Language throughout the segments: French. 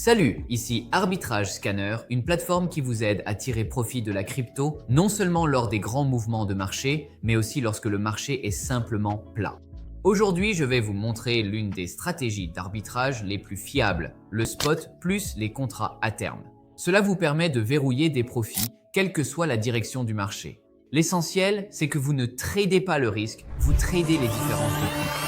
Salut, ici Arbitrage Scanner, une plateforme qui vous aide à tirer profit de la crypto, non seulement lors des grands mouvements de marché, mais aussi lorsque le marché est simplement plat. Aujourd'hui, je vais vous montrer l'une des stratégies d'arbitrage les plus fiables, le spot plus les contrats à terme. Cela vous permet de verrouiller des profits, quelle que soit la direction du marché. L'essentiel, c'est que vous ne tradez pas le risque, vous tradez les différences de prix.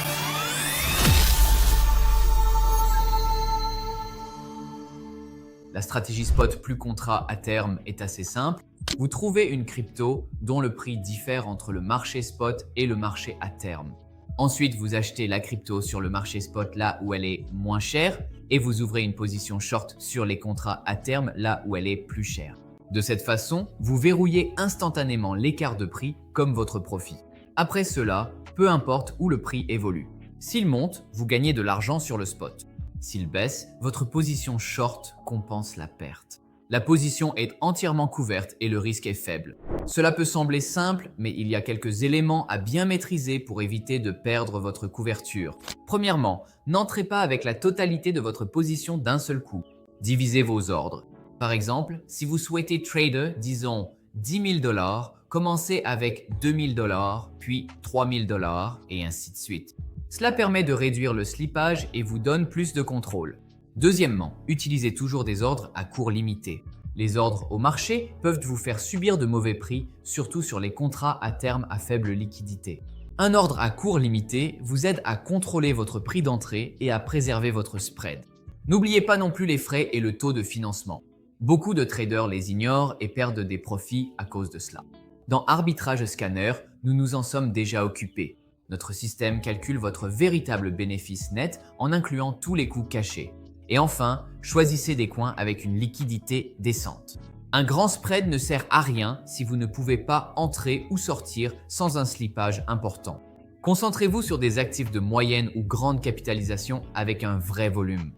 La stratégie spot plus contrat à terme est assez simple. Vous trouvez une crypto dont le prix diffère entre le marché spot et le marché à terme. Ensuite, vous achetez la crypto sur le marché spot là où elle est moins chère et vous ouvrez une position short sur les contrats à terme là où elle est plus chère. De cette façon, vous verrouillez instantanément l'écart de prix comme votre profit. Après cela, peu importe où le prix évolue. S'il monte, vous gagnez de l'argent sur le spot. S'il baisse, votre position short compense la perte. La position est entièrement couverte et le risque est faible. Cela peut sembler simple, mais il y a quelques éléments à bien maîtriser pour éviter de perdre votre couverture. Premièrement, n'entrez pas avec la totalité de votre position d'un seul coup. Divisez vos ordres. Par exemple, si vous souhaitez trader, disons 10 000 $, commencez avec 2 000 $, puis 3 000 $ et ainsi de suite. Cela permet de réduire le slippage et vous donne plus de contrôle. Deuxièmement, utilisez toujours des ordres à cours limité. Les ordres au marché peuvent vous faire subir de mauvais prix, surtout sur les contrats à terme à faible liquidité. Un ordre à cours limité vous aide à contrôler votre prix d'entrée et à préserver votre spread. N'oubliez pas non plus les frais et le taux de financement. Beaucoup de traders les ignorent et perdent des profits à cause de cela. Dans Arbitrage Scanner, nous nous en sommes déjà occupés. Notre système calcule votre véritable bénéfice net en incluant tous les coûts cachés. Et enfin, choisissez des coins avec une liquidité décente. Un grand spread ne sert à rien si vous ne pouvez pas entrer ou sortir sans un slippage important. Concentrez-vous sur des actifs de moyenne ou grande capitalisation avec un vrai volume.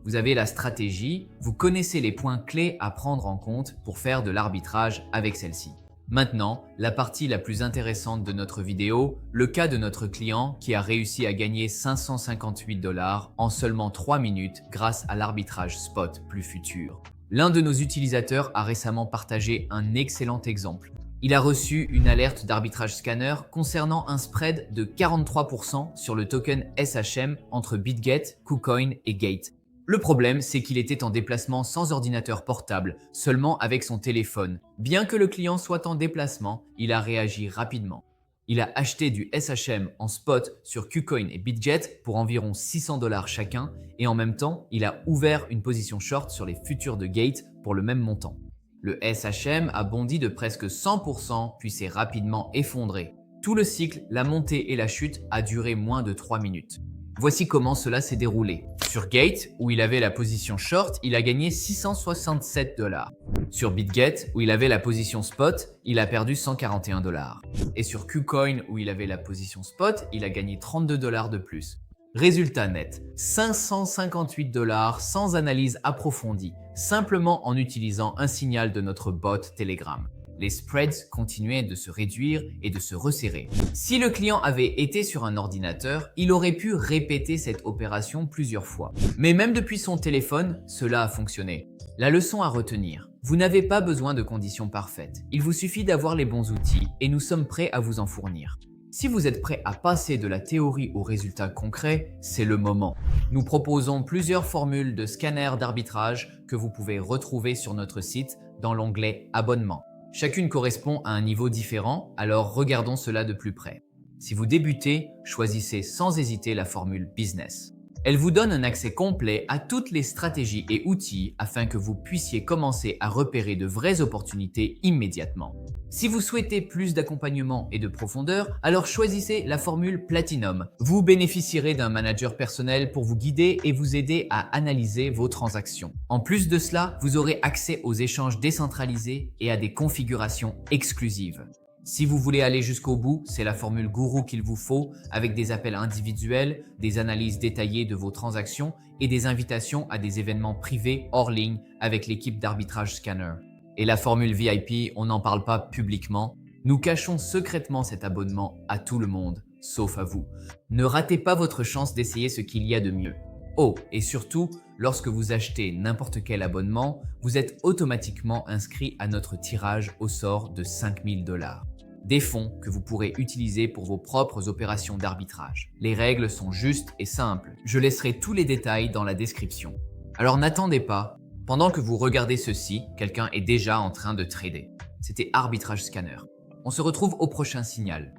Vous avez la stratégie, vous connaissez les points clés à prendre en compte pour faire de l'arbitrage avec celle-ci. Maintenant, la partie la plus intéressante de notre vidéo, le cas de notre client qui a réussi à gagner 558 $ en seulement 3 minutes grâce à l'arbitrage spot plus futur. L'un de nos utilisateurs a récemment partagé un excellent exemple. Il a reçu une alerte d'arbitrage scanner concernant un spread de 43% sur le token SHM entre BitGet, KuCoin et Gate. Le problème, c'est qu'il était en déplacement sans ordinateur portable, seulement avec son téléphone. Bien que le client soit en déplacement, il a réagi rapidement. Il a acheté du SHM en spot sur KuCoin et BitGet pour environ 600 $ chacun et en même temps, il a ouvert une position short sur les futurs de Gate pour le même montant. Le SHM a bondi de presque 100% puis s'est rapidement effondré. Tout le cycle, la montée et la chute, a duré moins de 3 minutes. Voici comment cela s'est déroulé. Sur Gate, où il avait la position short, il a gagné 667 $. Sur BitGet, où il avait la position spot, il a perdu 141 $. Et sur KuCoin, où il avait la position spot, il a gagné 32 $ de plus. Résultat net, 558 $ sans analyse approfondie, simplement en utilisant un signal de notre bot Telegram. Les spreads continuaient de se réduire et de se resserrer. Si le client avait été sur un ordinateur, il aurait pu répéter cette opération plusieurs fois. Mais même depuis son téléphone, cela a fonctionné. La leçon à retenir, vous n'avez pas besoin de conditions parfaites. Il vous suffit d'avoir les bons outils et nous sommes prêts à vous en fournir. Si vous êtes prêt à passer de la théorie aux résultats concrets, c'est le moment. Nous proposons plusieurs formules de scanner d'arbitrage que vous pouvez retrouver sur notre site dans l'onglet Abonnement. Chacune correspond à un niveau différent, alors regardons cela de plus près. Si vous débutez, choisissez sans hésiter la formule Business. Elle vous donne un accès complet à toutes les stratégies et outils afin que vous puissiez commencer à repérer de vraies opportunités immédiatement. Si vous souhaitez plus d'accompagnement et de profondeur, alors choisissez la formule Platinum. Vous bénéficierez d'un manager personnel pour vous guider et vous aider à analyser vos transactions. En plus de cela, vous aurez accès aux échanges décentralisés et à des configurations exclusives. Si vous voulez aller jusqu'au bout, c'est la formule Gourou qu'il vous faut, avec des appels individuels, des analyses détaillées de vos transactions et des invitations à des événements privés hors ligne avec l'équipe d'arbitrage scanner. Et la formule VIP, on n'en parle pas publiquement. Nous cachons secrètement cet abonnement à tout le monde, sauf à vous. Ne ratez pas votre chance d'essayer ce qu'il y a de mieux. Oh, et surtout, lorsque vous achetez n'importe quel abonnement, vous êtes automatiquement inscrit à notre tirage au sort de 5 000 $. Des fonds que vous pourrez utiliser pour vos propres opérations d'arbitrage. Les règles sont justes et simples. Je laisserai tous les détails dans la description. Alors n'attendez pas. Pendant que vous regardez ceci, quelqu'un est déjà en train de trader. C'était Arbitrage Scanner. On se retrouve au prochain signal.